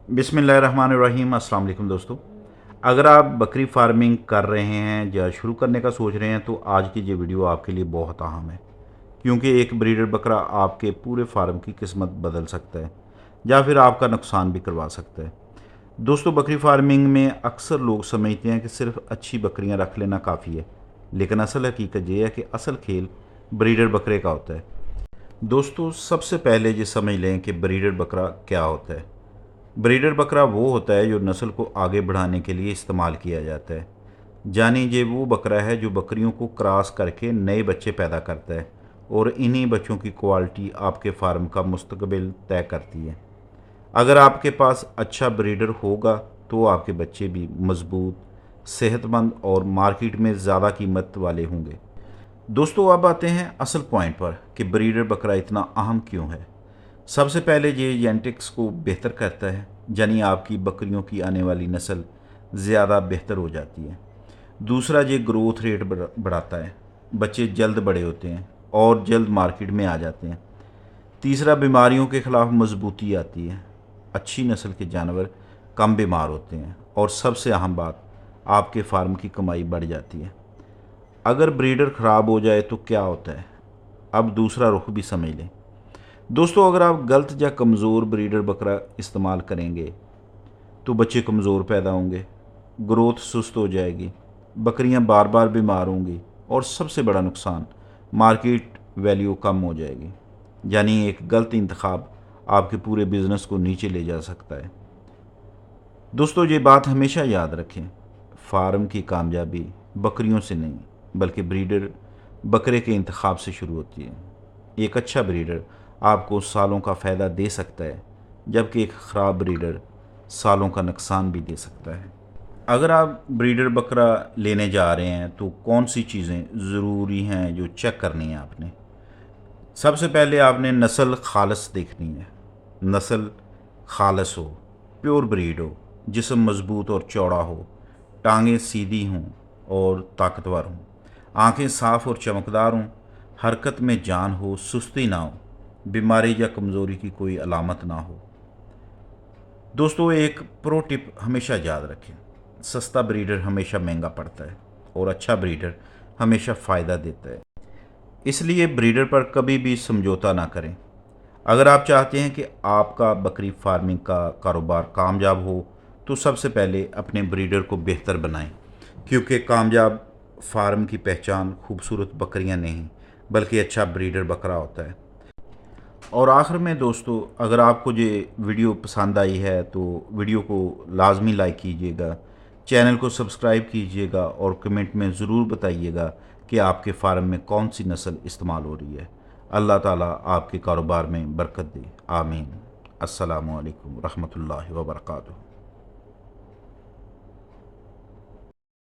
बिस्मिल्लाहिर्रहमानिर्रहीम। अस्सलाम वालेकुम दोस्तों, अगर आप बकरी फार्मिंग कर रहे हैं या शुरू करने का सोच रहे हैं तो आज की ये वीडियो आपके लिए बहुत अहम है, क्योंकि एक ब्रीडर बकरा आपके पूरे फार्म की किस्मत बदल सकता है या फिर आपका नुकसान भी करवा सकता है। दोस्तों, बकरी फार्मिंग में अक्सर लोग समझते हैं कि सिर्फ अच्छी बकरियां रख लेना काफ़ी है, लेकिन असल हकीकत यह है कि असल खेल ब्रीडर बकरे का होता है। दोस्तों, सबसे पहले ये समझ लें कि ब्रीडर बकरा क्या होता है। ब्रीडर बकरा वो होता है जो नस्ल को आगे बढ़ाने के लिए इस्तेमाल किया जाता है। जानी ये वो बकरा है जो बकरियों को क्रॉस करके नए बच्चे पैदा करता है और इन्हीं बच्चों की क्वालिटी आपके फार्म का मुस्तकबिल तय करती है। अगर आपके पास अच्छा ब्रीडर होगा तो आपके बच्चे भी मजबूत, सेहतमंद और मार्केट में ज़्यादा कीमत वाले होंगे। दोस्तों, अब आते हैं असल पॉइंट पर कि ब्रीडर बकरा इतना अहम क्यों है। सबसे पहले ये जेनेटिक्स को बेहतर करता है, यानी आपकी बकरियों की आने वाली नस्ल ज़्यादा बेहतर हो जाती है। दूसरा, ये ग्रोथ रेट बढ़ाता है, बच्चे जल्द बड़े होते हैं और जल्द मार्केट में आ जाते हैं। तीसरा, बीमारियों के ख़िलाफ़ मजबूती आती है, अच्छी नस्ल के जानवर कम बीमार होते हैं और सबसे अहम बात, आपके फार्म की कमाई बढ़ जाती है। अगर ब्रीडर ख़राब हो जाए तो क्या होता है, अब दूसरा रुख भी समझ लें। दोस्तों, अगर आप गलत या कमज़ोर ब्रीडर बकरा इस्तेमाल करेंगे तो बच्चे कमज़ोर पैदा होंगे, ग्रोथ सुस्त हो जाएगी, बकरियां बार बार बीमार होंगी और सबसे बड़ा नुकसान, मार्केट वैल्यू कम हो जाएगी। यानी एक गलत इंतखाब आपके पूरे बिज़नेस को नीचे ले जा सकता है। दोस्तों, ये बात हमेशा याद रखें, फार्म की कामयाबी बकरियों से नहीं बल्कि ब्रीडर बकरे के इंतखाब से शुरू होती है। एक अच्छा ब्रीडर आपको सालों का फ़ायदा दे सकता है, जबकि एक ख़राब ब्रीडर सालों का नुकसान भी दे सकता है। अगर आप ब्रीडर बकरा लेने जा रहे हैं तो कौन सी चीज़ें ज़रूरी हैं जो चेक करनी है आपने। सबसे पहले आपने नस्ल खालस देखनी है। नस्ल खालस हो, प्योर ब्रीड हो, जिस्म मज़बूत और चौड़ा हो, टांगें सीधी हों और ताकतवर हों, आंखें साफ़ और चमकदार हों, हरकत में जान हो, सुस्ती ना हो, बीमारी या कमज़ोरी की कोई अलामत ना हो। दोस्तों, एक प्रो टिप हमेशा याद रखें, सस्ता ब्रीडर हमेशा महंगा पड़ता है और अच्छा ब्रीडर हमेशा फ़ायदा देता है। इसलिए ब्रीडर पर कभी भी समझौता ना करें। अगर आप चाहते हैं कि आपका बकरी फार्मिंग का कारोबार कामयाब हो तो सबसे पहले अपने ब्रीडर को बेहतर बनाएं, क्योंकि कामयाब फार्म की पहचान खूबसूरत बकरियां नहीं बल्कि अच्छा ब्रीडर बकरा होता है। और आखिर में दोस्तों, अगर आपको ये वीडियो पसंद आई है तो वीडियो को लाजमी लाइक कीजिएगा, चैनल को सब्सक्राइब कीजिएगा और कमेंट में ज़रूर बताइएगा कि आपके फार्म में कौन सी नस्ल इस्तेमाल हो रही है। अल्लाह ताला आपके कारोबार में बरकत दे, आमीन। अस्सलामु अलैकुम रहमतुल्लाहि व बरकातुहू।